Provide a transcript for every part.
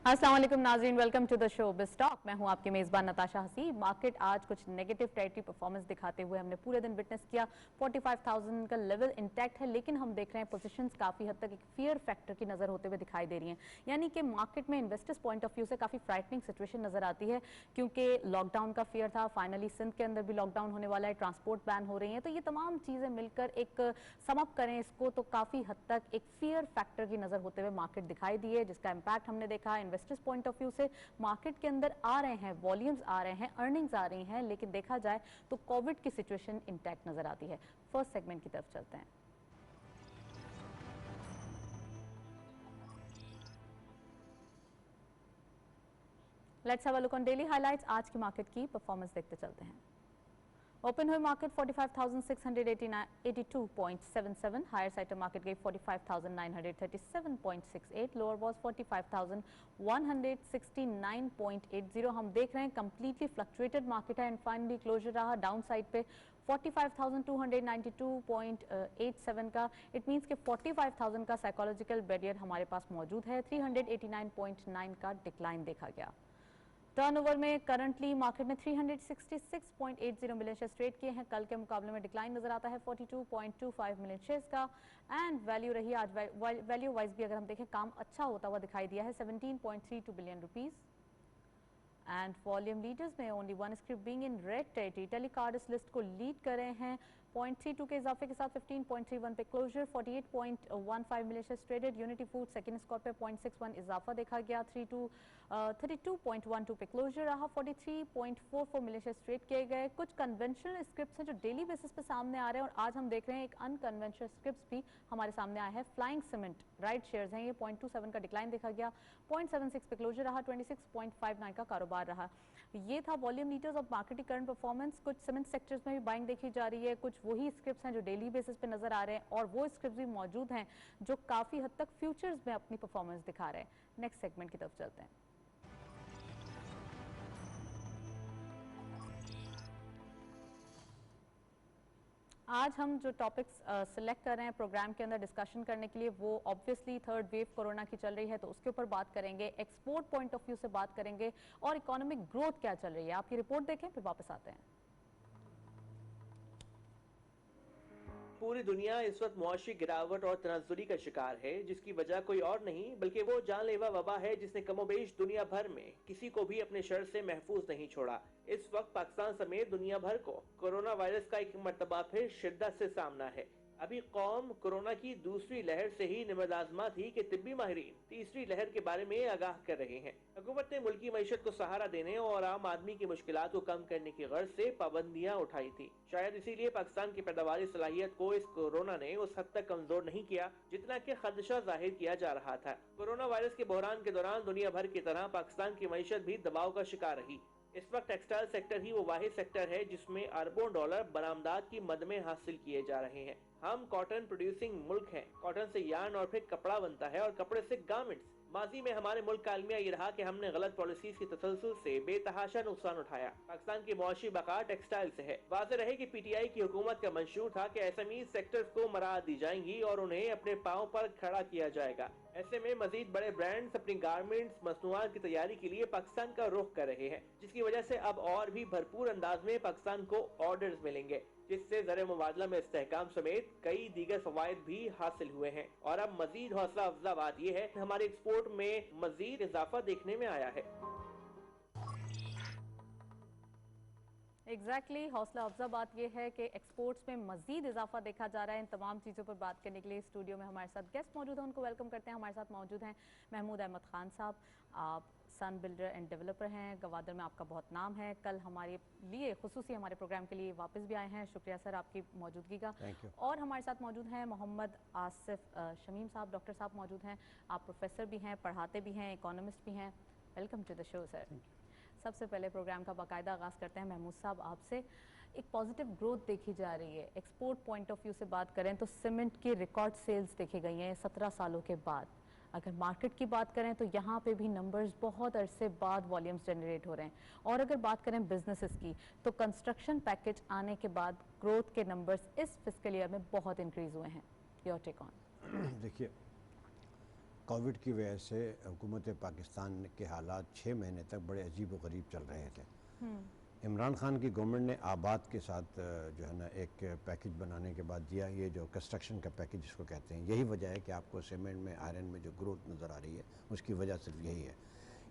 अस्सलाम वालेकुम नाज़रीन, welcome to the showbiz talk. मैं हूं आपकी मेज़बान नताशा हसी। मार्केट आज कुछ नेगेटिव टेरिटरी परफॉर्मेंस दिखाते हुए हमने पूरे दिन विटनेस किया। 45,000 का लेवल इंटैक्ट है, लेकिन हम देख रहे हैं पोजीशंस काफ़ी हद तक एक फियर फैक्टर की नज़र होते हुए दिखाई दे रही हैं। यानी कि मार्केट में इन्वेस्टर्स पॉइंट ऑफ व्यू से काफ़ी फ्राइटनिंग सिचुएशन नज़र आती है, क्योंकि लॉकडाउन का फियर था। फाइनली सिंध के अंदर भी लॉकडाउन होने वाला है, ट्रांसपोर्ट बैन हो रही है, तो ये तमाम चीज़ें मिलकर एक समअप करें इसको तो काफ़ी हद तक एक फियर फैक्टर की नज़र होते हुए मार्केट दिखाई दी है, जिसका इम्पैक्ट हमने देखा इन्वेस्टर्स पॉइंट ऑफ व्यू से। मार्केट के अंदर आ रहे हैं, वॉल्यूम्स आ रहे हैं, अर्निंग्स आ रही हैं, लेकिन देखा जाए तो कोविड की सिचुएशन इंटैक्ट नजर आती है। फर्स्ट सेगमेंट की तरफ चलते हैं। Let's have a look on daily highlights. आज की मार्केट की परफॉर्मेंस देखते चलते हैं। ओपन हुए मार्केट 45,682.77, हायर साइड पे मार्केट गई 45,937.68, लोअर वाज 45,169.80। हम देख रहे हैं कंप्लीटली फ्लक्चुएटेड मार्केट है एंड फाइनली क्लोजर रहा डाउन साइड पे 45,292.87 का। इट मींस कि 45,000 का साइकोलॉजिकल बैरियर हमारे पास मौजूद है। 389.9 का डिक्लाइन देखा गया। टर्नओवर में करंटली मार्केट ने 366.80 मिलियन शेयर्स ट्रेड किए हैं। कल के मुकाबले में डिक्लाइन नजर आता है 42.25 मिलियन शेयर्स का। एंड वैल्यू रही आज वैल्यू वाइज भी अगर हम देखें काम अच्छा होता हुआ दिखाई दिया है 17.32 billion rupees. And volume leaders में only one script being in red territory. Telecard इस लिस्ट को लीड कर रहे हैं 0.32 के इजाफे के साथ 15.31 पे closure. 48.15 million shares traded. Unity food second स्कॉर पे 0.61 इजाफा देखा गया। 32.12 पे क्लोजर रहा। 43.44 मिलियन शेयर्स ट्रेड किए गए। कुछ कन्वेंशनल स्क्रिप्ट्स हैं जो डेली बेसिस पे सामने आ रहे हैं और आज हम देख रहे हैं एक अनकन्वेंशनल स्क्रिप्ट्स भी हमारे सामने आए हैं। फ्लाइंग सीमेंट राइट शेयर्स हैं, ये 0.27 का डिक्लाइन देखा गया। 0.76 पे क्लोजर रहा। 26.59 का कारोबार रहा। ये था वॉल्यूम लीडर्स ऑफ मार्केट की करंट परफॉर्मेंस। कुछ सीमेंट सेक्टर्स में भी बाइंग देखी जा रही है, कुछ वही स्क्रिप्ट्स हैं जो डेली बेसिस पे नजर आ रहे हैं और वो स्क्रिप्ट्स भी मौजूद हैं जो काफी हद तक फ्यूचर्स में अपनी परफॉर्मेंस दिखा रहे हैं। नेक्स्ट सेगमेंट की तरफ चलते हैं। आज हम जो टॉपिक्स सिलेक्ट कर रहे हैं प्रोग्राम के अंदर डिस्कशन करने के लिए, वो ऑब्वियसली थर्ड वेव कोरोना की चल रही है तो उसके ऊपर बात करेंगे, एक्सपोर्ट पॉइंट ऑफ व्यू से बात करेंगे और इकोनॉमिक ग्रोथ क्या चल रही है। आप ये रिपोर्ट देखें फिर वापस आते हैं। पूरी दुनिया इस वक्त मुआशी गिरावट और तनाजुरी का शिकार है, जिसकी वजह कोई और नहीं बल्कि वो जानलेवा वबा है जिसने कमोबेश दुनिया भर में किसी को भी अपने शर से महफूज नहीं छोड़ा। इस वक्त पाकिस्तान समेत दुनिया भर को कोरोना वायरस का एक मर्तबा फिर शिद्दत से सामना है। अभी कौम कोरोना की दूसरी लहर से ही निमदाजमा थी कि तिब्बी माहिरीन तीसरी लहर के बारे में आगाह कर रहे हैं। हुकूमत ने मुल्की मईशत को सहारा देने और आम आदमी की मुश्किलात को कम करने की गर्ज से पाबंदियां उठाई थी। शायद इसीलिए पाकिस्तान की पैदावारी सलाहियत को इस कोरोना ने उस हद तक कमजोर नहीं किया जितना कि खदशा जाहिर किया जा रहा था। कोरोना वायरस के बहरान के दौरान दुनिया भर की तरह पाकिस्तान की मईशत भी दबाव का शिकार रही। इस वक्त टेक्सटाइल सेक्टर ही वो वाहिद सेक्टर है जिसमें अरबों डॉलर बरामदात की मद में हासिल किए जा रहे हैं। हम कॉटन प्रोड्यूसिंग मुल्क हैं। कॉटन से यार्न और फिर कपड़ा बनता है और कपड़े से गारमेंट्स। माजी में हमारे मुल्क का अलमिया ये रहा कि हमने गलत पॉलिसीज की तसलसल से बेतहाशा नुकसान उठाया। पाकिस्तान की मुआशी बका टेक्सटाइल से है। वाज़ेह रहे कि पीटीआई की हुकूमत का मंशूर था कि एसएमई सेक्टर्स को मराहत दी जाएंगी और उन्हें अपने पांव पर खड़ा किया जाएगा। ऐसे में मजीद बड़े ब्रांड्स अपनी गारमेंट्स मसनूआत की तैयारी के लिए पाकिस्तान का रुख कर रहे हैं, जिसकी वजह से अब और भी भरपूर अंदाज में पाकिस्तान को ऑर्डर्स मिलेंगे, जिससे ज़र मुबादला में इस्तेहकाम समेत कई दीगर फवायद भी हासिल हुए हैं। और अब मजीद हौसला अफजा बात यह है कि हमारे एक्सपोर्ट में मजीद इजाफा देखने में आया है। एग्जैक्टली हौसला अफजा बात यह है कि एक्सपोर्ट्स में मजीद इजाफा देखा जा रहा है। इन तमाम चीज़ों पर बात करने के लिए स्टूडियो में हमारे साथ गेस्ट मौजूद हैं, उनको वेलकम करते हैं। हमारे साथ मौजूद हैं महमूद अहमद खान साहब। आप सन बिल्डर एंड डेवलपर हैं, गवादर में आपका बहुत नाम है। कल हमारे लिए खुसूसी हमारे प्रोग्राम के लिए वापस भी आए हैं, शुक्रिया सर आपकी मौजूदगी का। और हमारे साथ मौजूद हैं मोहम्मद आसिफ शमीम साहब, डॉक्टर साहब मौजूद हैं। आप प्रोफेसर भी हैं, पढ़ाते भी हैं, इकोनॉमिस्ट भी हैं। Welcome to the show sir. सबसे पहले प्रोग्राम का बाकायदा आगाज़ करते हैं महमूद साहब आपसे। एक पॉजिटिव ग्रोथ देखी जा रही है, एक्सपोर्ट पॉइंट ऑफ व्यू से बात करें तो सीमेंट की रिकॉर्ड सेल्स देखी गई हैं 17 सालों के बाद। अगर मार्केट की बात करें तो यहाँ पे भी नंबर्स बहुत अरसे बाद वॉल्यूम्स जनरेट हो रहे हैं। और अगर बात करें बिजनेसेस की तो कंस्ट्रक्शन पैकेज आने के बाद ग्रोथ के नंबर्स इस फिस्कल ईयर में बहुत इंक्रीज हुए हैं। Your take on. देखिए, कोविड की वजह से हुकूमत पाकिस्तान के हालात 6 महीने तक बड़े अजीब व गरीब चल रहे थे। इमरान खान की गवर्नमेंट ने आबाद के साथ जो है ना एक पैकेज बनाने के बाद दिया, ये जो कंस्ट्रक्शन का पैकेज जिसको कहते हैं। यही वजह है कि आपको सीमेंट में, आयरन में जो ग्रोथ नज़र आ रही है, उसकी वजह सिर्फ यही है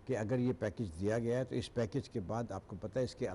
कि अगर ये पैकेज दिया गया है तो इस पैकेज के बाद आपको पता है इसके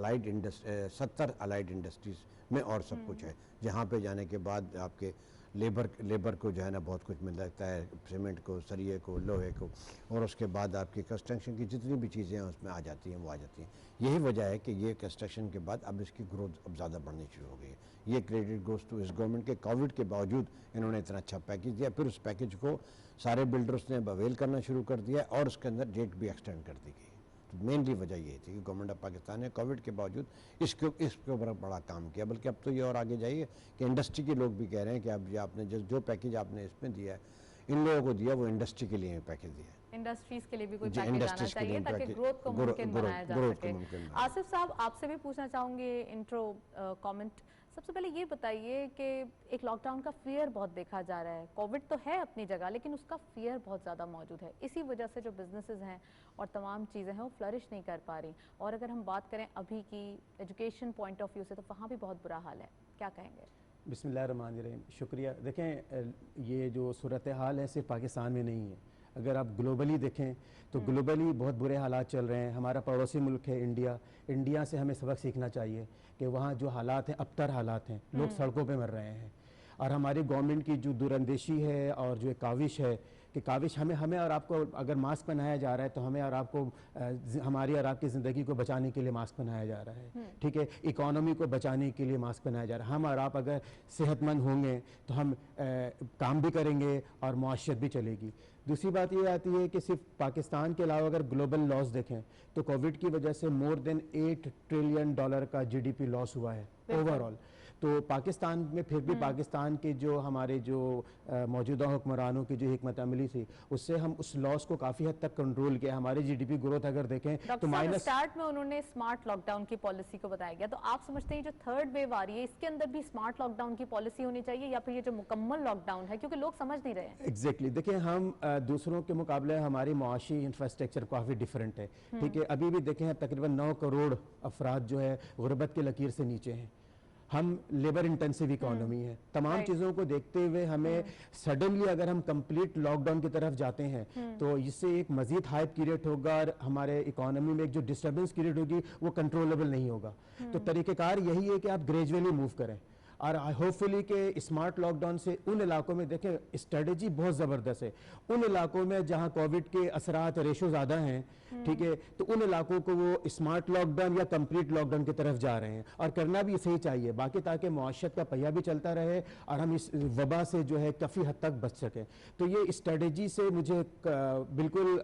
70 अलाइड इंडस्ट्रीज़ में और सब कुछ है, जहाँ पे जाने के बाद आपके लेबर को जो है ना बहुत कुछ मिल जाता है, सीमेंट को, सरिये को, लोहे को, और उसके बाद आपकी कंस्ट्रक्शन की जितनी भी चीज़ें हैं उसमें आ जाती हैं, वो आ जाती हैं। यही वजह है कि ये कंस्ट्रक्शन के बाद अब इसकी ग्रोथ अब ज़्यादा बढ़नी शुरू हो गई है। ये क्रेडिट गोज़ टू इस गवर्नमेंट के कोविड के बावजूद इन्होंने इतना अच्छा पैकेज दिया, फिर उस पैकेज को सारे बिल्डर्स ने अवेल करना शुरू कर दिया और उसके अंदर डेट भी एक्सटेंड कर दी गई। तो मेनली वजह ये थी कि गवर्नमेंट ऑफ पाकिस्तान ने कोविड के बावजूद इसके ऊपर बड़ा काम किया। बल्कि अब तो ये और आगे जाइए कि इंडस्ट्री के लोग भी कह रहे हैं कि अब ये आपने जो पैकेज आपने इसमें दिया है, इन लोगों को दिया, वो इंडस्ट्री के लिए पैकेज दिया है। इंडस्ट्रीज के लिए भी कोई पैकेज आना चाहिए ताकि ग्रोथ को मुमकिन बनाया जा सके। आसिफ साहब, आपसे भी पूछना चाहूँगी इंट्रो कमेंट। सबसे पहले ये बताइए कि एक लॉकडाउन का फियर बहुत देखा जा रहा है। कोविड तो है अपनी जगह, लेकिन उसका फियर बहुत ज़्यादा मौजूद है। इसी वजह से जो बिजनेसेस हैं और तमाम चीज़ें हैं वो फ्लरिश नहीं कर पा रही। और अगर हम बात करें अभी की एजुकेशन पॉइंट ऑफ व्यू से, तो वहाँ भी बहुत बुरा हाल है। क्या कहेंगे? बिस्मिल्लाहिर्रहमानिर्रहीम। शुक्रिया। देखें, ये जो सूरत हाल है सिर्फ पाकिस्तान में नहीं है, अगर आप ग्लोबली देखें तो ग्लोबली बहुत बुरे हालात चल रहे हैं। हमारा पड़ोसी मुल्क है इंडिया से हमें सबक सीखना चाहिए कि वहाँ जो हालात हैं, अबतर हालात हैं, लोग सड़कों पे मर रहे हैं। और हमारी गवर्नमेंट की जो दूरंदेशी है और जो एक काविश है कि काविश हमें और आपको, अगर मास्क पहनाया जा रहा है तो हमें और आपको, हमारी और आपकी ज़िंदगी को बचाने के लिए मास्क पहनाया जा रहा है, ठीक है, इकोनॉमी को बचाने के लिए मास्क पहनाया जा रहा है। हम और आप अगर सेहतमंद होंगे तो हम काम भी करेंगे और मुआशरत भी चलेगी। दूसरी बात ये आती है कि सिर्फ पाकिस्तान के अलावा अगर ग्लोबल लॉस देखें तो कोविड की वजह से मोर देन $8 ट्रिलियन का GDP लॉस हुआ है ओवरऑल। तो पाकिस्तान में फिर भी पाकिस्तान के जो हमारे जो मौजूदा हुक्मरानों की जो हिकमत अमली थी, उससे हम उस लॉस को काफ़ी हद तक कंट्रोल किया। हमारे GDP ग्रोथ अगर देखें तो माइनस, स्टार्ट में उन्होंने स्मार्ट लॉकडाउन की पॉलिसी को बताया गया। तो आप समझते हैं जो थर्ड वेव आ रही है इसके अंदर भी स्मार्ट लॉकडाउन की पॉलिसी होनी चाहिए, या फिर ये जो मुकम्मल लॉकडाउन है, क्योंकि लोग समझ नहीं रहे हैं? एग्जैक्टली। देखिए, हम दूसरों के मुकाबले हमारी मुआशी इंफ्रास्ट्रक्चर काफ़ी डिफरेंट है, ठीक है। अभी भी देखें तकरीबन 9 करोड़ अफराद जो है गुर्बत की लकीर से नीचे हैं। हम लेबर इंटेंसिव इकोनॉमी है। तमाम चीज़ों को देखते हुए हमें सडनली अगर हम कंप्लीट लॉकडाउन की तरफ जाते हैं तो इससे एक मजीद हाइप क्रिएट होगा और हमारे इकोनॉमी में एक जो डिस्टर्बेंस क्रिएट होगी वो कंट्रोलेबल नहीं होगा। तो तरीक़ेकार यही है कि आप ग्रेजुअली मूव करें और होपफुली के स्मार्ट लॉकडाउन से उन इलाकों में, देखें स्ट्रेटजी बहुत ज़बरदस्त है, उन इलाकों में जहां कोविड के असरात रेशो ज़्यादा हैं, ठीक है, तो उन इलाकों को वो स्मार्ट लॉकडाउन या कंप्लीट लॉकडाउन की तरफ जा रहे हैं और करना भी सही चाहिए, बाकी ताकि मुआशरत का पहिया भी चलता रहे और हम इस वबा से जो है काफ़ी हद तक बच सकें। तो ये स्ट्रेटजी से मुझे बिल्कुल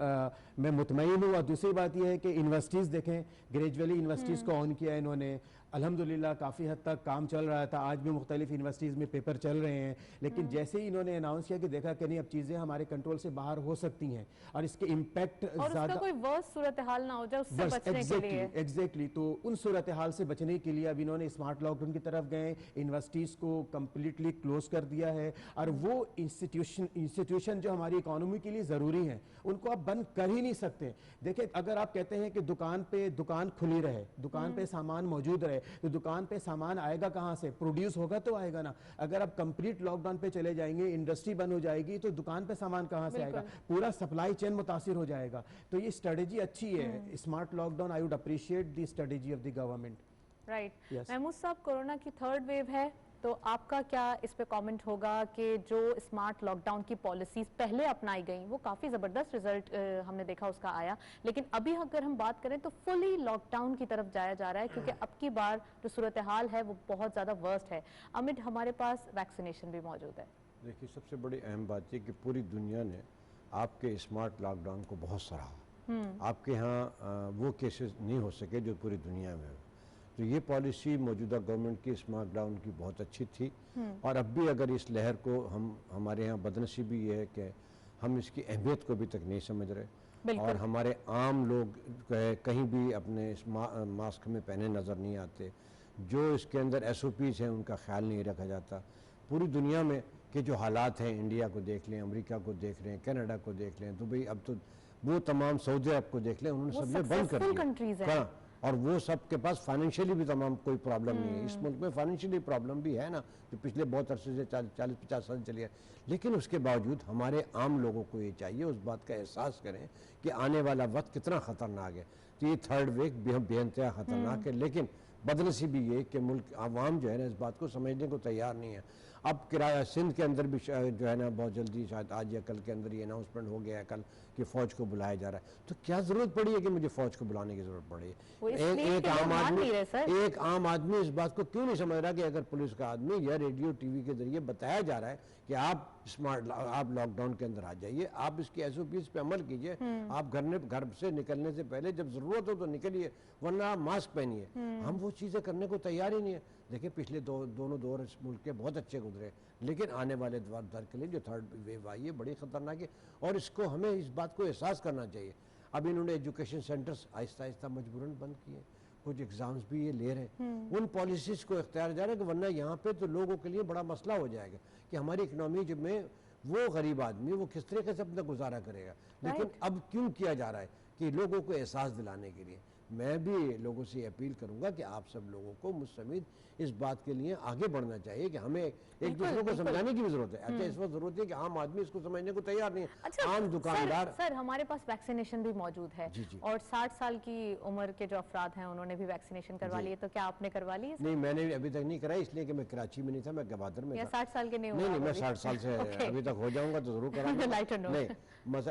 मैं मुतमईन हूँ। और दूसरी बात यह है कि यूनिवर्सिटीज़ देखें, ग्रेजुअली यूनिवर्सिटीज़ को ऑन किया इन्होंने, अल्हम्दुलिल्लाह काफ़ी हद तक काम चल रहा था। आज भी मुख्तलिफ यूनिवर्सिटीज़ में पेपर चल रहे हैं, लेकिन जैसे ही इन्होंने अनाउंस किया कि देखा कि नहीं अब चीज़ें हमारे कंट्रोल से बाहर हो सकती हैं और इसके इम्पैक्ट ज़्यादा, कोई वर्स्ट सूरत हाल ना हो जाए उससे बचने के लिए। एग्जैक्टली। तो उन सूरत हाल से बचने के लिए अब इन्होंने स्मार्ट लॉकडाउन की तरफ गए, यूनिवर्सिटीज़ को कम्प्लीटली क्लोज कर दिया है और वो इंस्टीट्यूशन जो हमारी इकोनॉमी के लिए ज़रूरी हैं उनको आप बंद कर ही नहीं सकते। देखिए, अगर आप कहते हैं कि दुकान खुली रहे, दुकान पे सामान मौजूद रहे, तो दुकान पे सामान आएगा कहां से? प्रोड्यूस होगा तो आएगा ना। अगर आप कंप्लीट लॉकडाउन पे चले जाएंगे, इंडस्ट्री बंद हो जाएगी, तो दुकान पे सामान कहां से आएगा? पूरा सप्लाई चेन मुतासिर हो जाएगा। तो ये स्ट्रेटजी अच्छी है, smart lockdown. I would appreciate the strategy of the government. Right. Mahmood साहब, कोरोना की थर्ड वेव है, तो आपका क्या इस पे कमेंट होगा कि जो स्मार्ट लॉकडाउन की पॉलिसीज पहले अपनाई गई वो काफ़ी ज़बरदस्त रिजल्ट हमने देखा उसका आया, लेकिन अभी अगर हम बात करें तो फुली लॉकडाउन की तरफ जाया जा रहा है, क्योंकि अब की बार जो सूरत हाल है वो बहुत ज़्यादा वर्स्ट है। अमित, हमारे पास वैक्सीनेशन भी मौजूद है। देखिए, सबसे बड़ी अहम बात यह कि पूरी दुनिया ने आपके स्मार्ट लॉकडाउन को बहुत सराहा। आपके यहाँ वो केसेस नहीं हो सके जो पूरी दुनिया में हो। तो ये पॉलिसी मौजूदा गवर्नमेंट की स्मार्ट लॉकडाउन की बहुत अच्छी थी। और अब भी अगर इस लहर को हमारे यहाँ बदनसीबी ये है कि हम इसकी अहमियत को अभी तक नहीं समझ रहे और हमारे आम लोग कहीं भी अपने इस मास्क में पहने नज़र नहीं आते। जो इसके अंदर SOPs हैं उनका ख्याल नहीं रखा जाता। पूरी दुनिया में कि जो हालात हैं, इंडिया को देख लें, अमेरिका को देख लें, कनाडा को देख लें, दुबई, अब तो वो तमाम सऊदी अरब को देख लें, उन्होंने सबने बंद कर दिया। हाँ, और वो सब के पास फाइनेंशियली भी तमाम कोई प्रॉब्लम नहीं है। इस मुल्क में फाइनेंशियली प्रॉब्लम भी है ना, जो पिछले बहुत अरसे से 40-50 साल चली है। लेकिन उसके बावजूद हमारे आम लोगों को ये चाहिए, उस बात का एहसास करें कि आने वाला वक्त कितना ख़तरनाक है। तो ये थर्ड वेव बेइंतहा ख़तरनाक है, लेकिन बदनसीबी ये कि मुल्क आवाम जो है ना इस बात को समझने को तैयार नहीं है। अब किराया सिंध के अंदर भी जो है ना बहुत जल्दी, शायद आज या कल के अंदर ये अनाउंसमेंट हो गया है कल कि फ़ौज को बुलाया जा रहा है। तो क्या ज़रूरत पड़ी है कि मुझे फ़ौज को बुलाने की ज़रूरत पड़ी है? एक आम आदमी इस बात को क्यों नहीं समझ रहा कि अगर पुलिस का आदमी या रेडियो टीवी के जरिए बताया जा रहा है कि आप लॉकडाउन के अंदर आ जाइए, आप इसकी SOPs पे अमल कीजिए, आप घर से निकलने से पहले जब ज़रूरत हो तो निकलिए, वरना आप मास्क पहनिए। हम वो चीज़ें करने को तैयार ही नहीं है। देखिए पिछले दोनों दौर इस मुल्क के बहुत अच्छे गुजरे, लेकिन आने वाले दौर के लिए जो थर्ड वेव आई है बड़ी ख़तरनाक है, और इसको हमें इस बात को एहसास करना चाहिए। अब इन्होंने एजुकेशन सेंटर्स आहिस्ता आहिस्ता मजबूरन बंद किए, कुछ एग्ज़ाम्स भी ये ले रहे हैं, उन पॉलिसीज़ को इख्तियार जा रहा है कि वरना यहाँ पे तो लोगों के लिए बड़ा मसला हो जाएगा कि हमारी इकनॉमी में वो गरीब आदमी वो किस तरीके से अपना गुजारा करेगा। लेकिन अब क्यों किया जा रहा है कि लोगों को एहसास दिलाने के लिए। मैं भी लोगों से अपील करूंगा कि आप सब लोगों को मुझ समेत इस बात के लिए आगे बढ़ना चाहिए कि हमें एक दूसरे को समझाने की भी जरूरत है। अच्छा, इस वक्त जरूरत है कि आम आदमी इसको समझने को तैयार नहीं है। अच्छा, आम दुकानदार सर हमारे पास वैक्सीनेशन भी मौजूद है और 60 साल की उम्र के जो अफराद हैं उन्होंने भी वैक्सीनेशन करवा ली है, तो क्या आपने करवा ली है? नहीं, मैंने अभी तक नहीं कराई, इसलिए कि मैं कराची में नहीं था, मैं गवादर में था। 60 साल के नहीं? नहीं, मैं 60 साल से अभी तक हो जाऊंगा तो जरूर कराऊंगा। नहीं,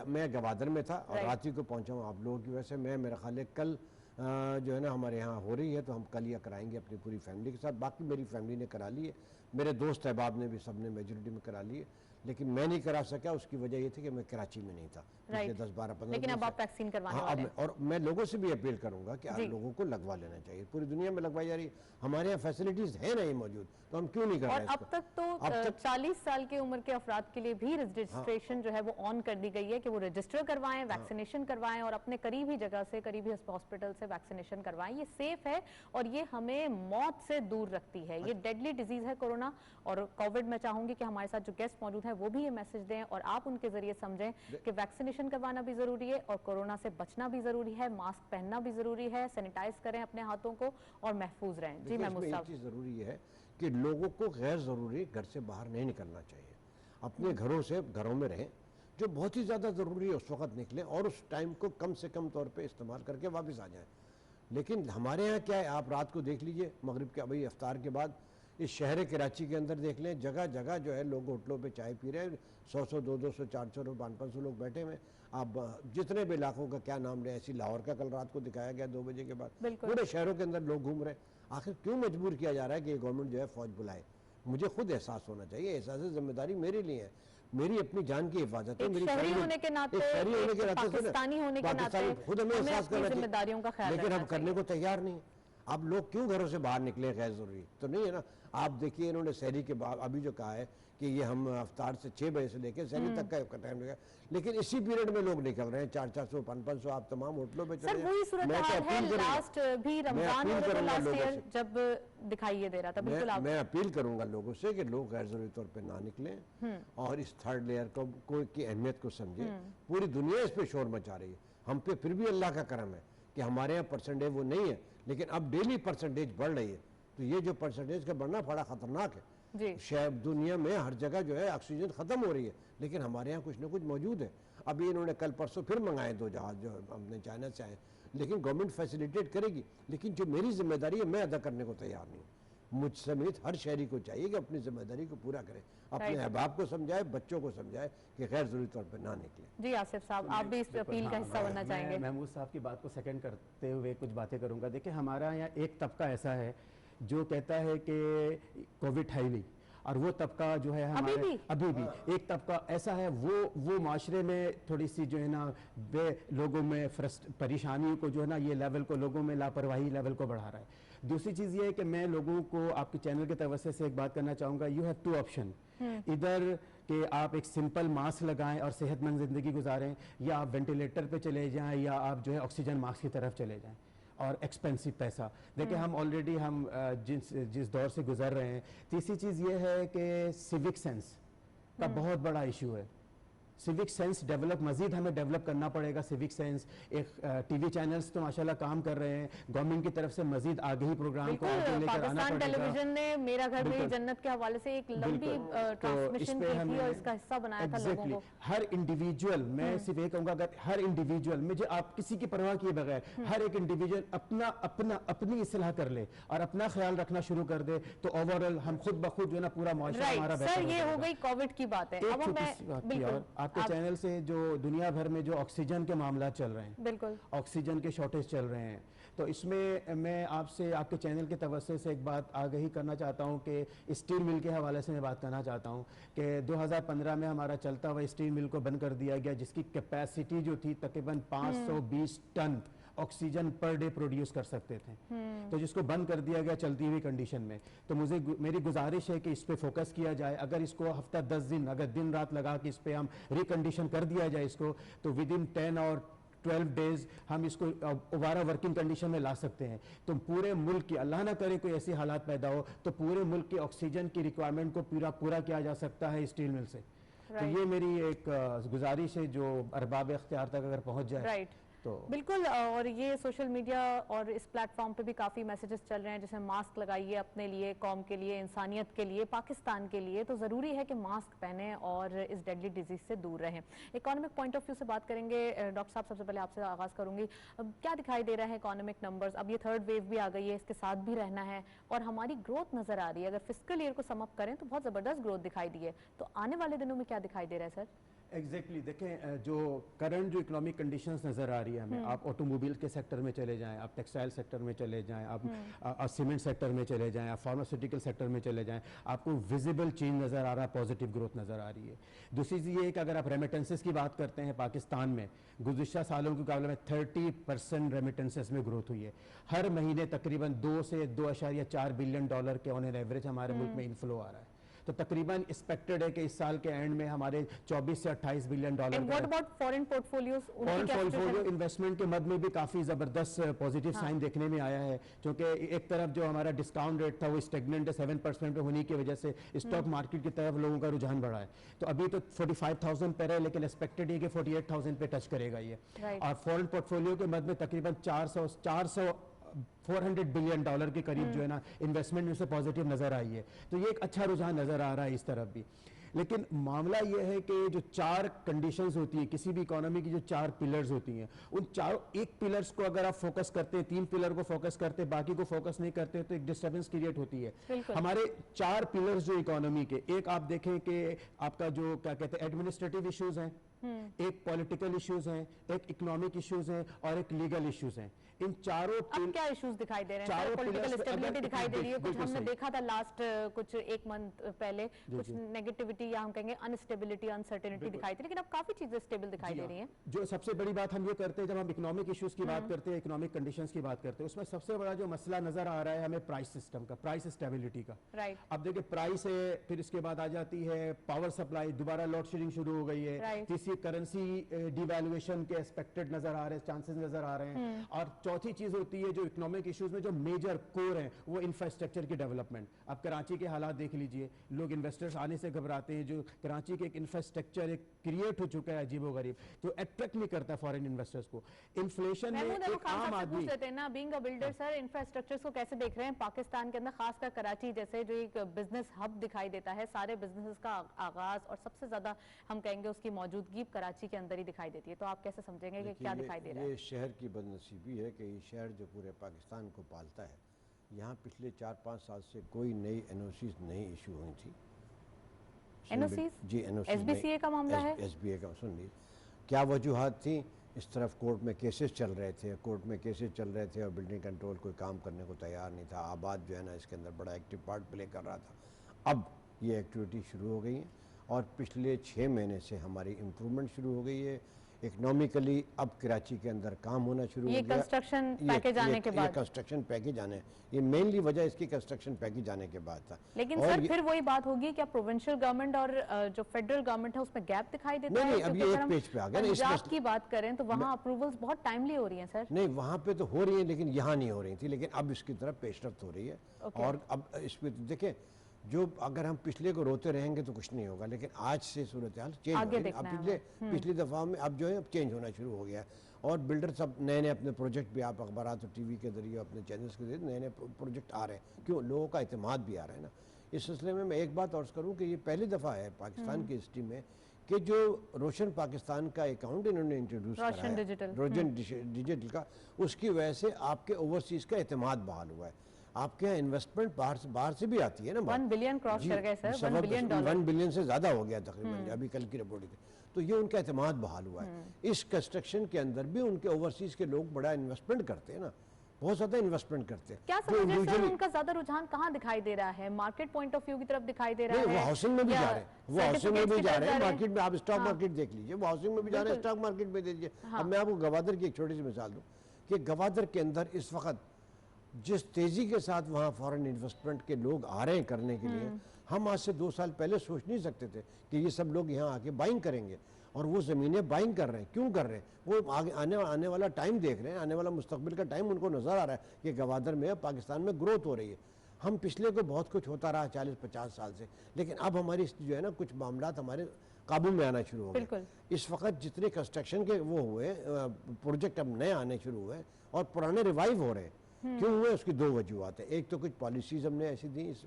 मैं गवादर में था और रात ही को पहुंचा हूँ आप लोगों की वजह से। मेरा ख्याल है कल जो है ना हमारे यहाँ हो रही है, तो हम कल या कराएंगे अपनी पूरी फैमिली के साथ। बाकी मेरी फैमिली ने करा ली है, मेरे दोस्त अहबाब ने भी सबने मेजोरिटी में करा ली है, लेकिन मैं नहीं करा सका। उसकी वजह ये थी कि मैं कराची में नहीं था पिछले 10-12-15 लेकिन अब आप वैक्सीन करवाने वाले हैं। और मैं लोगों से भी अपील करूंगा कि आप लोगों को लगवा लेना चाहिए। पूरी दुनिया में लगवाई जा रही है, हमारे यहाँ फैसिलिटीज है नहीं मौजूद, तो हम क्यों नहीं कर रहे हैं? और अब तक तो 40 साल की उम्र के अफराद के लिए भी रजिस्ट्रेशन जो है वो ऑन कर दी गई है कि वो रजिस्टर करवाएं, वैक्सीनेशन करवाएं और अपने करीबी जगह से, करीबी हॉस्पिटल से वैक्सीनेशन करवाएं। ये सेफ है और ये हमें मौत से दूर रखती है। ये डेडली डिजीज है कोरोना और कोविड। मैं चाहूंगी कि हमारे साथ जो गेस्ट मौजूद हैं वो भी ये मैसेज दें और आप उनके जरिए समझें कि वैक्सीनेशन करवाना भी जरूरी है और कोरोना से बचना भी जरूरी है, मास्क पहनना भी जरूरी है, सैनिटाइज करें अपने हाथों को और महफूज रहें। जी महमूद साहब, चीज जरूरी है कि लोगों को गैर जरूरी घर से बाहर नहीं निकलना चाहिए, अपने घरों में रहें। जो बहुत ही ज्यादा जरूरी है उस वक्त निकलें और उस टाइम को कम से कम तौर पे इस्तेमाल करके वापस आ जाएं। लेकिन हमारे यहाँ क्या है, आप रात को देख लीजिए, मगरिब के अभी इफ्तार के बाद इस शहर कराची के अंदर देख लें, जगह जगह जो है लोग होटलों पे चाय पी रहे हैं, 100-100, 200-200, 400, 500 लोग बैठे हुए। आप जितने भी इलाकों का क्या नाम लें, ऐसी लाहौर का कल रात को दिखाया गया 2 बजे के बाद, पूरे शहरों के अंदर लोग घूम रहे हैं। आखिर क्यों मजबूर किया जा रहा है कि गवर्नमेंट जो है फौज बुलाए? मुझे खुद एहसास होना चाहिए, एहसास जिम्मेदारी मेरे लिए है, मेरी अपनी जान की हिफाजत है, मेरी शहरी होने के नाते, पाकिस्तानी होने के नाते खुद हमें एहसास करना जिम्मेदारियों का ख्याल, लेकिन हम करने को तैयार नहीं। अब लोग क्यों घरों से बाहर निकले? गैर जरूरी तो नहीं है ना। आप देखिए इन्होंने शहरी के बाद अभी जो कहा है कि ये हम अफ्तार से 6 बजे से लेकर शहरी तक का टाइम लगेगा, लेकिन इसी पीरियड में लोग निकल रहे हैं 400-400, 500-500। आप तमाम होटलों पे चले, लास्ट भी रमजान और लास्ट ईयर जब दिखाई दे रहा था, बिल्कुल मैं अपील करूंगा लोगों से कि लोग गैर जरूरी तौर पे ना निकलें और इस थर्ड लेयर को की अहमियत को समझें। पूरी दुनिया इस पे शोर मचा रही है, हम पे फिर भी अल्लाह का करम है कि हमारे यहाँ परसेंटेज वो नहीं है, लेकिन अब डेली परसेंटेज बढ़ रही है। तो ये जो परसेंटेज का बढ़ना बड़ा खतरनाक है। शायद दुनिया में हर जगह जो है ऑक्सीजन खत्म हो रही है, लेकिन हमारे यहाँ कुछ ना कुछ मौजूद है। अभी इन्होंने कल परसों फिर मंगाए 2 जहाज जो हमने चाइना से आए, लेकिन गवर्नमेंट फैसिलिटेट करेगी, लेकिन जो मेरी जिम्मेदारी है मैं अदा करने को तैयार नहीं। मुझ समेत हर शहरी को चाहिए कि अपनी जिम्मेदारी को पूरा करे, अपने अहबाब को समझाए, बच्चों को समझाए कि गैर जरूरी तौर पर ना निकले। जी आसिफ साहब, आप भी इस अपील का हिस्सा बनना चाहेंगे? महमूद साहब की बात को सेकंड करते हुए कुछ बातें करूंगा। देखिए हमारा यहाँ एक तबका ऐसा है जो कहता है कि कोविड है नहीं, और वो तबका जो है हमारे अभी भी एक तबका ऐसा है वो माशरे में थोड़ी सी जो है ना लोगों में परेशानियों को जो है ना ये लेवल को लोगों में लापरवाही लेवल को बढ़ा रहा है। दूसरी चीज़ ये है कि मैं लोगों को आपके चैनल के तवज्जो से एक बात करना चाहूँगा, यू हैव 2 ऑप्शन, इधर कि आप एक सिंपल मास्क लगाएं और सेहतमंद ज़िंदगी गुजारें, या आप वेंटिलेटर पे चले जाएं, या आप जो है ऑक्सीजन मास्क की तरफ चले जाएं और एक्सपेंसिव पैसा। देखिए हम ऑलरेडी जिस दौर से गुजर रहे हैं। तीसरी चीज़ ये है कि सिविक सेंस का बहुत बड़ा इशू है। सिविक सेंस डेवलप मजीद हमें डेवलप करना पड़ेगा। सिविक सेंस एक टीवी चैनल्स तो माशाल्लाह काम कर रहे हैं, गवर्नमेंट की तरफ से मजीद आगे ही प्रोग्राम को आगे लेकर आना पाकिस्तान पड़ेगा। टेलीविजन ने मेरा घर मेरी जन्नत के हवाले से एक लंबी ट्रांसमिशन की थी और इसका हिस्सा बनाया था लोगों को। हर इंडिविजुअल, मैं सिर्फ ये कहूंगा, अगर हर इंडिविजुअल, मुझे आप किसी की परवाह किए बगैर हर एक इंडिविजुअल अपनी इस्लाह कर ले और अपना ख्याल रखना शुरू कर दे, तो ओवरऑल हम खुद ब खुद जो है ना पूरा माशरा हमारा बेहतर सर, ये हो गई कोविड की बात है। अब मैं आपके चैनल से जो दुनिया भर में जो ऑक्सीजन के मामला चल रहे हैं, बिल्कुल ऑक्सीजन के शॉर्टेज चल रहे हैं, तो इसमें मैं आपसे आपके चैनल के तवज्जो से एक बात आगाही करना चाहता हूं कि स्टील मिल के हवाले से मैं बात करना चाहता हूं कि 2015 में हमारा चलता हुआ स्टील मिल को बंद कर दिया गया, जिसकी कैपेसिटी जो थी तकरीबन 520 ton oxygen per day produce कर सकते थे, तो जिसको बंद कर दिया गया चलती हुई कंडीशन में। तो मेरी गुजारिश है कि इस पे फोकस किया जाए। अगर इसको हफ्ता 10 दिन अगर दिन रात लगा के इस पे हम रिकंडीशन कर दिया जाए इसको, तो विद इन 10 और 12 डेज हम इसको दोबारा वर्किंग कंडीशन में ला सकते हैं। तो पूरे मुल्क की, अल्लाह ना करे कोई ऐसी हालात पैदा हो, तो पूरे मुल्क की ऑक्सीजन की रिक्वायरमेंट को पूरा किया जा सकता है स्टील मिल से। तो ये मेरी एक गुजारिश है जो अरबाब इख्तियार तक अगर पहुंच जाए तो बिल्कुल। और ये सोशल मीडिया और इस प्लेटफॉर्म पे भी काफ़ी मैसेजेस चल रहे हैं, जैसे मास्क लगाइए अपने लिए, कौम के लिए, इंसानियत के लिए, पाकिस्तान के लिए। तो ज़रूरी है कि मास्क पहने और इस डेडली डिजीज़ से दूर रहें। इकोनॉमिक पॉइंट ऑफ व्यू से बात करेंगे डॉक्टर साहब, सबसे पहले आपसे आगाज़ करूंगी। अब क्या दिखाई दे रहा है इकोनॉमिक नंबर्स? अब ये थर्ड वेव भी आ गई है, इसके साथ भी रहना है और हमारी ग्रोथ नज़र आ रही है। अगर फिस्कल ईयर को सम अप करें तो बहुत ज़बरदस्त ग्रोथ दिखाई दी है, तो आने वाले दिनों में क्या दिखाई दे रहा है सर? एग्जैक्टली देखें, जो करंट जो इकोनॉमिक कंडीशंस नज़र आ रही है हमें, आप ऑटोमोबाइल के सेक्टर में चले जाएं, आप टेक्सटाइल सेक्टर में चले जाएं, आप सीमेंट सेक्टर में चले जाएं, आप फार्मास्यूटिकल सेक्टर में चले जाएं, आपको विजिबल चेंज नज़र आ रहा है, पॉजिटिव ग्रोथ नज़र आ रही है। दूसरी चीज़ ये है कि अगर आप रेमिटेंसेस की बात करते हैं, पाकिस्तान में गुज़िश्ता सालों के मुकाबले में 30% रेमिटेंसेस में ग्रोथ हुई है। हर महीने तकरीबन 2 से 2.4 बिलियन डॉलर के ऑन एन एवरेज हमारे मुल्क में इनफ्लो आ रहा है। तो तकरीबन एक्सपेक्टेड है कि इस साल के एंड में हमारे 24 से 28 billion dollar. What about foreign portfolios? Foreign portfolio investment के मद में भी काफी जबरदस्त पॉजिटिव साइन देखने में आया है, क्योंकि एक तरफ जो हमारा डिस्काउंट रेट था वो स्टेगनेंट 7% पे होने की वजह से स्टॉक मार्केट की तरफ लोगों का रुझान बढ़ा है। तो अभी तो 45,000 पे है, लेकिन एक्सपेक्टेड है कि 48,000 पे टच करेगा ये। और फॉरेन पोर्टफोलियो के मद में तकरीबन 400 बिलियन डॉलर के करीब जो है ना इन्वेस्टमेंट में से पॉजिटिव नजर आई है। तो ये एक अच्छा रुझान नजर आ रहा है इस तरफ भी। लेकिन मामला ये है कि जो 4 कंडीशंस होती है किसी भी इकोनॉमी की, जो 4 पिलर्स होती हैं, उन चारों एक पिलर्स को अगर आप फोकस करते हैं, 3 पिलर को फोकस करते हैं, बाकी को फोकस नहीं करते, तो एक डिस्टर्बेंस क्रिएट होती है। हमारे 4 पिलर्स जो इकोनॉमी के, एक आप देखें कि आपका जो क्या कहते हैं एडमिनिस्ट्रेटिव इश्यूज हैं, एक पॉलिटिकल इश्यूज हैं, एक इकोनॉमिक इश्यूज हैं और एक लीगल इश्यूज हैं। इन चारों अब क्या इश्यूज दिखाई दे रहे हैं? पॉलिटिकल स्टेबिलिटी दिखाई दे रही है, कुछ हमने देखा था लास्ट कुछ 1 मंथ पहले, कुछ नेगेटिविटी या हम कहेंगे अनस्टेबिलिटी, अनसर्टेनिटी दिखाई थी, लेकिन अब काफी चीजें स्टेबल दिखाई दे रही हैं। जो सबसे बड़ी बात हम ये करते हैं जब हम इकोनॉमिक इश्यूज की बात करते हैं, इकोनॉमिक कंडीशंस की बात करते हैं, उसमें सबसे बड़ा जो मसला नजर आ रहा है हमें प्राइस सिस्टम का, प्राइस स्टेबिलिटी का। राइट। अब देखिए प्राइस है, फिर इसके बाद आ जाती है पावर सप्लाई, दोबारा लोड शेडिंग शुरू हो गई है, तीसरी करेंसी डिवैल्यूएशन के एक्सपेक्टेड नजर आ रहे हैं, चांसेस नजर आ रहे हैं, और चौथी चीज होती है जो इकोनॉमिक इश्यूज में जो मेजर कोर है वो इंफ्रास्ट्रक्चर की डेवलपमेंट। अब कराची के हालात देख लीजिए, लोग इन्वेस्टर्स आने से घबराते हैं, जो कराची के एक इंफ्रास्ट्रक्चर एक क्रिएट हो चुका है अजीबोगरीब, तो अट्रैक्ट नहीं करता फॉरेन इन्वेस्टर्स को। इन्फ्लेशन में एक आम आदमी ना being a builder sir, infrastructures को कैसे देख रहे हैं पाकिस्तान के अंदर, खासकर कराची जैसे जो एक बिजनेस हब दिखाई देता है, सारे बिजनेसेस का आगाज और सबसे ज्यादा हम कहेंगे उसकी मौजूदगी कराची के अंदर ही दिखाई देती है, तो आप कैसे समझेंगे कि क्या दिखाई दे रहा है? ये शहर की बदनसीबी है कि ये शहर जो पूरे पाकिस्तान को पालता है, यहाँ पिछले 4-5 साल से कोई नई एनओसीज नहीं इशू हुई थी। एनओसीज? जी एनओसी, एसबीसीए का मामला है। एसबीए का सुन लीजिए, क्या वजूहात थी? इस तरफ कोर्ट में केसेस चल रहे थे, और बिल्डिंग कंट्रोल कोई काम करने को तैयार नहीं था। आबाद जो है ना इसके अंदर बड़ा एक्टिव पार्ट प्ले कर रहा था। अब ये एक्टिविटी शुरू हो गई है और पिछले 6 महीने से हमारी इम्प्रूवमेंट शुरू हो गई है इकोनॉमिकली। अब कराची के अंदर काम होना शुरू हो गया। कंस्ट्रक्शन पैकेज आने के बाद, कंस्ट्रक्शन पैकेज आने, ये मेनली वजह इसकी कंस्ट्रक्शन पैकेज आने के बाद था। लेकिन सर फिर वही बात होगी, क्या प्रोविंशियल गवर्नमेंट और जो फेडरल गवर्नमेंट है उसमें गैप दिखाई देता है? नहीं, अब ये एक पेज पे आ गया ना। पंजाब की बात करें तो वहाँ अप्रूवल्स बहुत टाइमली हो रही हैं सर। नहीं, वहाँ पे तो हो रही है लेकिन यहाँ नहीं हो रही थी, लेकिन अब इसकी तरफ पेशरफ्त हो रही है। और अब इस पे देखें जो अगर हम पिछले को रोते रहेंगे तो कुछ नहीं होगा, लेकिन आज से सूरत हाल चेंज हो गई। अब पिछली दफ़ा में अब जो है अब चेंज होना शुरू हो गया है, और बिल्डर सब नए नए अपने प्रोजेक्ट भी, आप अखबार और टीवी के जरिए अपने चैनल्स के जरिए नए नए प्रोजेक्ट आ रहे हैं। क्यों? लोगों का एतमाद भी आ रहा है ना। इस सिलसिले में मैं एक बात अर्ज़ करूँ कि ये पहली दफ़ा है पाकिस्तान की हिस्ट्री में कि जो रोशन पाकिस्तान का अकाउंट इन्होंने इंट्रोड्यूस करा है, रोशन डिजिटल का, उसकी वजह से आपके ओवरसीज़ का एतमाद बहाल हुआ है। आपके यहाँ इन्वेस्टमेंट बाहर से भी आती है ना। 1 बिलियन क्रॉस कर गए सर, 1 बिलियन डॉलर, 1 बिलियन से ज़्यादा हो गया तकरीबन अभी कल की रिपोर्ट थी। तो ये उनका एतमाद बहाल हुआ है। इस कंस्ट्रक्शन के अंदर भी उनके ओवरसीज़ के लोग बड़ा इन्वेस्टमेंट करते हैं ना, बहुत ज़्यादा इन्वेस्टमेंट करते हैं। क्या समझ रहे सर, उनका ज़्यादा रुझान कहाँ दिखाई दे रहा है? मार्केट पॉइंट ऑफ व्यू की तरफ दिखाई दे रहा है? वो हाउसिंग में भी जा रहे हैं, वो हाउसिंग में भी जा रहे हैं, मार्केट में आप स्टॉक मार्केट देख लीजिए, वो हाउसिंग में भी जा रहे हैं, स्टॉक मार्केट में दे दीजिए। अब मैं आपको गवादर की एक छोटी सी मिसाल दूँ कि गवादर के अंदर इस वक्त जिस तेज़ी के साथ वहाँ फॉरेन इन्वेस्टमेंट के लोग आ रहे हैं करने के लिए, हम आज से 2 साल पहले सोच नहीं सकते थे कि ये सब लोग यहाँ आके बाइंग करेंगे, और वो ज़मीनें बाइंग कर रहे हैं। क्यों कर रहे हैं? वो आगे आने वाला टाइम देख रहे हैं, आने वाला मुस्तकबिल का टाइम उनको नज़र आ रहा है कि गवादर में पाकिस्तान में ग्रोथ हो रही है। हम पिछले को बहुत कुछ होता रहा 40-50 साल से, लेकिन अब हमारी जो है ना कुछ मामला हमारे काबू में आना शुरू हो गए। इस वक्त जितने कंस्ट्रक्शन के वो हुए प्रोजेक्ट अब नए आने शुरू हुए और पुराने रिवाइव हो रहे हैं। क्यों हुए? उसकी 2 वजूहत है। एक तो कुछ पॉलिसीज़ हमने ऐसी दी इस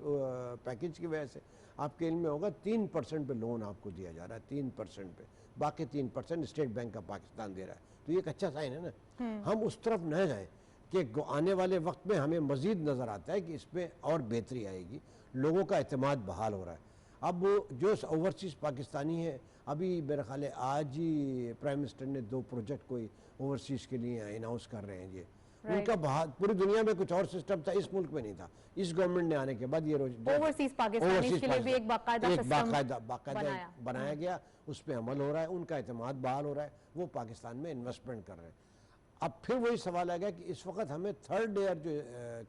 पैकेज की वजह से। आपके इल्म में होगा 3% पे लोन आपको दिया जा रहा है, 3% पे, बाकी 3% स्टेट बैंक ऑफ पाकिस्तान दे रहा है। तो ये एक अच्छा साइन है ना। हम उस तरफ न जाएं कि आने वाले वक्त में हमें मज़ीद नज़र आता है कि इसमें और बेहतरी आएगी, लोगों का एतमाद बहाल हो रहा है। अब जो ओवरसीज़ पाकिस्तानी है, अभी मेरा ख्याल है आज ही प्राइम मिनिस्टर ने 2 प्रोजेक्ट कोई ओवरसीज़ के लिए अनाउंस कर रहे हैं। ये उनका पूरी दुनिया में कुछ और सिस्टम था, इस मुल्क में नहीं था। इस गवर्नमेंट ने आने के बाद ये ओवरसीज पाकिस्तानी के लिए भी एक बाकायदा बनाया गया, उस पर अमल हो रहा है, उनका एतमाद बहाल हो रहा है, वो पाकिस्तान में इन्वेस्टमेंट कर रहे हैं। अब फिर वही सवाल आ गया कि इस वक्त हमें थर्ड लेयर जो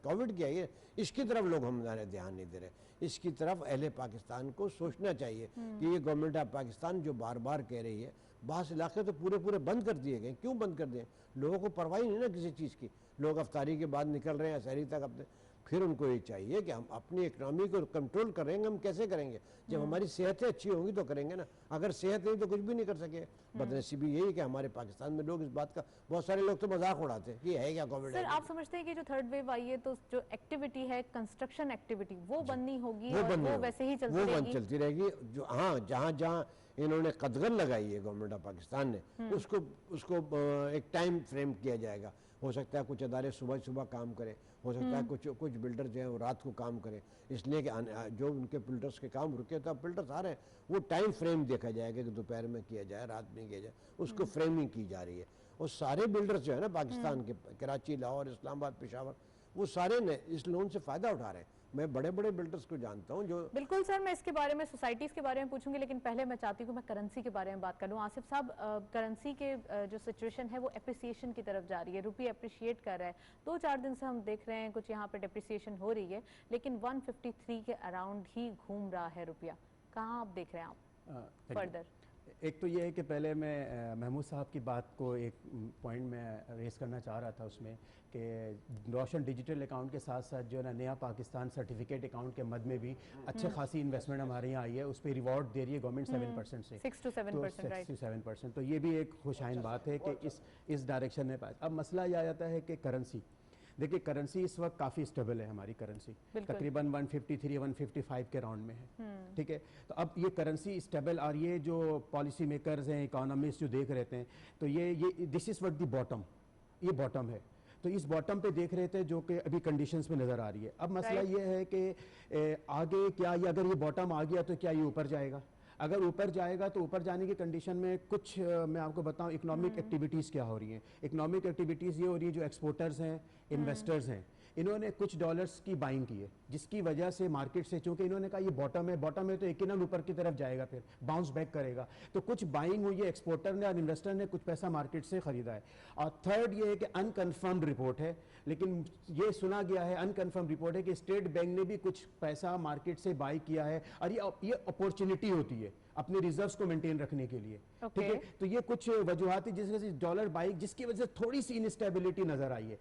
कोविड की है, इसकी तरफ लोग हमारे ध्यान नहीं दे रहे। इसकी तरफ अहले पाकिस्तान को सोचना चाहिए कि ये गवर्नमेंट ऑफ पाकिस्तान जो बार बार कह रही है, बास इलाके तो पूरे बंद कर दिए गए। क्यों बंद कर दिए? लोगों को परवाह नहीं ना किसी चीज़ की। लोग अफ्तारी के बाद निकल रहे हैं शहरी तक अपने। फिर उनको ये चाहिए कि हम अपनी इकनॉमी को कंट्रोल करेंगे। हम कैसे करेंगे? जब हमारी सेहतें अच्छी होंगी तो करेंगे ना। अगर सेहत नहीं तो कुछ भी नहीं कर सके। बदनसीबी यही कि हमारे पाकिस्तान में लोग इस बात का, बहुत सारे लोग तो मजाक उड़ाते हैं कि है क्या कोविड। सर आप समझते हैं कि जो थर्ड वेव आई है तो जो एक्टिविटी है, कंस्ट्रक्शन एक्टिविटी, वो बंद नहीं होगी? वो वैसे ही चलती रहेगी। जो हाँ जहाँ इन्होंने कदगन लगाई है गवर्नमेंट ऑफ पाकिस्तान ने, उसको एक टाइम फ्रेम किया जाएगा। हो सकता है कुछ अदारे सुबह काम करें, हो सकता है कुछ बिल्डर जो है वो रात को काम करें, इसलिए कि जो उनके बिल्डर्स के काम रुके तो अब बिल्डर्स आ रहे हैं, वो टाइम फ्रेम देखा जाएगा कि दोपहर में किया जाए, रात में किया जाए, उसको फ्रेमिंग की जा रही है। और सारे बिल्डर्स जो है ना पाकिस्तान के, कराची, लाहौर, इस्लामाबाद, पेशावर, वो सारे ने इस लोन से फ़ायदा उठा रहे हैं। मैं बड़े बिल्डर्स को जानता हूं जो। बिल्कुल सर, मैं इसके बारे में, सोसाइटीज़ के बारे में पूछूंगी, लेकिन पहले मैं चाहती हूँ मैं करेंसी के बारे में बात करूँ। आसिफ साहब, करेंसी के जो सिचुएशन है वो एप्रिसिएशन की तरफ जा रही है, रुपये अप्रिशिएट कर रहा है। 2-4 दिन से हम देख रहे हैं कुछ यहाँ पे डेप्रिसिएशन हो रही है, लेकिन 153 के अराउंड ही घूम रहा है रुपया। कहाँ आप देख रहे हैं आप फर्दर? एक तो ये है कि पहले मैं महमूद साहब की बात को एक पॉइंट में रेस करना चाह रहा था उसमें कि रोशन डिजिटल अकाउंट के साथ साथ जो है ना नया पाकिस्तान सर्टिफिकेट अकाउंट के मद में भी अच्छे खासी इन्वेस्टमेंट हमारे यहाँ आई है। उस पर रिवॉर्ड दे रही है गवर्नमेंट 7% से 6 to 7%। तो ये भी एक खुशाइन बात है कि इस डायरेक्शन में। अब मसला यह आ जाता है कि करेंसी, देखिए करेंसी इस वक्त काफ़ी स्टेबल है। हमारी करेंसी तकरीबन 153-155 के राउंड में है, ठीक है। तो अब ये करेंसी स्टेबल, और ये जो पॉलिसी मेकर्स हैं, इकोनॉमिस्ट जो देख रहे थे, तो ये this is what the bottom, ये बॉटम है। तो इस बॉटम पे देख रहे थे जो कि अभी कंडीशंस में नज़र आ रही है। अब मसला ये है कि आगे क्या, ये अगर ये बॉटम आ गया तो क्या ये ऊपर जाएगा? अगर ऊपर जाएगा तो ऊपर जाने की कंडीशन में कुछ मैं आपको बताऊं इकोनॉमिक एक्टिविटीज़ क्या हो रही हैं। इकोनॉमिक एक्टिविटीज़ ये हो रही है, जो एक्सपोर्टर्स हैं, इन्वेस्टर्स हैं, इन्होंने कुछ डॉलर्स की बाइंग की है, जिसकी वजह से मार्केट से, चूंकि इन्होंने कहा ये बॉटम है तो यकीनन ऊपर की तरफ जाएगा, फिर बाउंस बैक करेगा। तो कुछ बाइंग हुई है, एक्सपोर्टर ने और इन्वेस्टर ने कुछ पैसा मार्केट से खरीदा है। और थर्ड ये है कि अनकन्फर्म्ड रिपोर्ट है, लेकिन ये सुना गया है, अनकन्फर्म रिपोर्ट है कि स्टेट बैंक ने भी कुछ पैसा मार्केट से बाई किया है, और ये अपॉर्चुनिटी होती है अपने रिजर्व्स को मेंटेन रखने के लिए, ठीक है। तो ये कुछ वजूहात जिस वजह से डॉलर बाइक, जिसकी वजह से थोड़ी सी इनस्टेबिलिटी नजर आई है।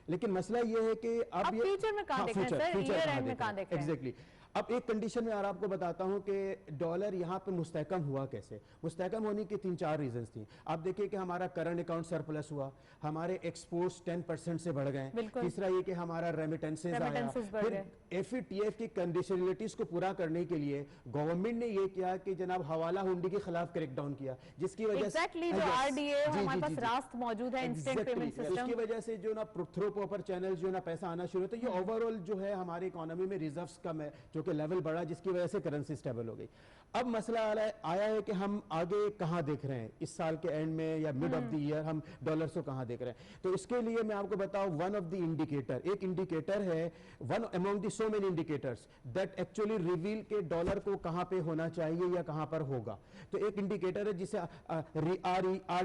लेकिन मसला ये है कि अब ये फ्यूचर में कहां देख रहे हैं सर, ईयर एंड में कहां देख रहे हैं? एग्जैक्टली। अब एक कंडीशन में यार आपको बताता हूं कि डॉलर यहाँ पे मुस्तहकम हुआ कैसे। मुस्तहकम होने की 3-4 रीजंस थी। आप देखिए कि हमारा करंट अकाउंट सरप्लस हुआ, हमारे एक्सपोर्ट्स 10% से बढ़ गए, तीसरा ये कि हमारा रेमिटेंसेज आया, फिर एफएटीएफ की कंडीशनलिटीज को पूरा करने के लिए गवर्नमेंट ने ये किया कि जनाब हवाला हुंडी के खिलाफ क्रैकडाउन किया, जिसकी वजह से जो आरडीए हमारे पास रास्त मौजूद है, इंस्टेंट पेमेंट सिस्टम, उसकी वजह से जो ना थ्रू प्रॉपर चैनल जो ना पैसा आना शुरू होता है, ये ओवरऑल जो है हमारी इकोनॉमी में रिजर्व्स कम है, जो कि लेवल बढ़ा, जिसकी वजह से करेंसी स्टेबल हो गई। अब मसला आया है कि हम आगे कहां देख रहे हैं, इस साल के एंड में या मिड ऑफ द ईयर हम डॉलर्स को कहां देख रहे हैं। तो इसके लिए मैं आपको बताऊं, वन ऑफ द इंडिकेटर, एक इंडिकेटर है, one among the so many indicators that actually reveal के डॉलर को कहां पे होना चाहिए या कहां पर होगा। तो एक इंडिकेटर है जिसे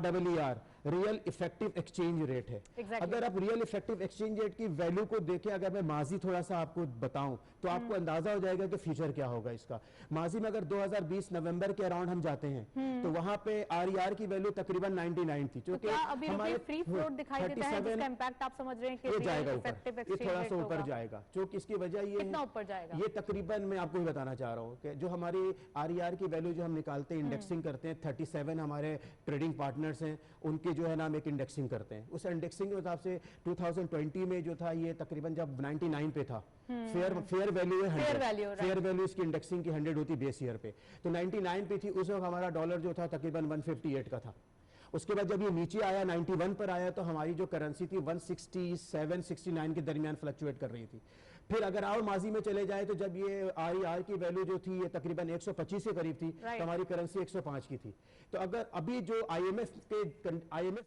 RER real effective exchange rate है। अगर आप रियल इफेक्टिव एक्सचेंज रेट की वैल्यू को देखें, अगर मैं माजी थोड़ा सा आपको बताऊं तो आपको अंदाजा हो जाएगा कि फ्यूचर क्या होगा इसका। माजी में अगर 2020 नवंबर के अराउंड हम जाते हैं तो वहां पे RER की वैल्यू तकरीबन 99 थी, जो कि हमारे फ्री फ्लोट दिखाई देता है, जिसका इंपैक्ट आप समझ रहे हैं कि ये जाएगा ऊपर, ये थोड़ा सा ऊपर जाएगा। जो कि इसकी वजह ये कितना ऊपर जाएगा, ये तकरीबन मैं आपको ही बताना चाह रहा हूँ कि जो हमारी RER की वैल्यू जो हम निकालते हैं, इंडेक्सिंग करते हैं, 37 हमारे ट्रेडिंग पार्टनर्स हैं, उनके जो है ना हम एक इंडेक्सिंग करते हैं। उस इंडेक्सिंग के हिसाब से 2020 में जो था ये तकरीबन जब 99 पे था, फेयर वैल्यू है 100, फेयर वैल्यू इसकी इंडेक्सिंग की 100 होती बेस ईयर पे, तो 99 पे थी। उस वक्त हमारा डॉलर जो था तकरीबन 158 का था। उसके बाद जब ये नीचे आया 91 पर आया तो हमारी जो करेंसी थी 167-69 के दरमियान फ्लक्चुएट कर रही थी। फिर अगर और माजी में चले जाए तो जब ये RER की वैल्यू जो थी ये तकरीबन 125 के करीब थी, तो हमारी करेंसी 105 की थी। तो अगर अभी जो IMF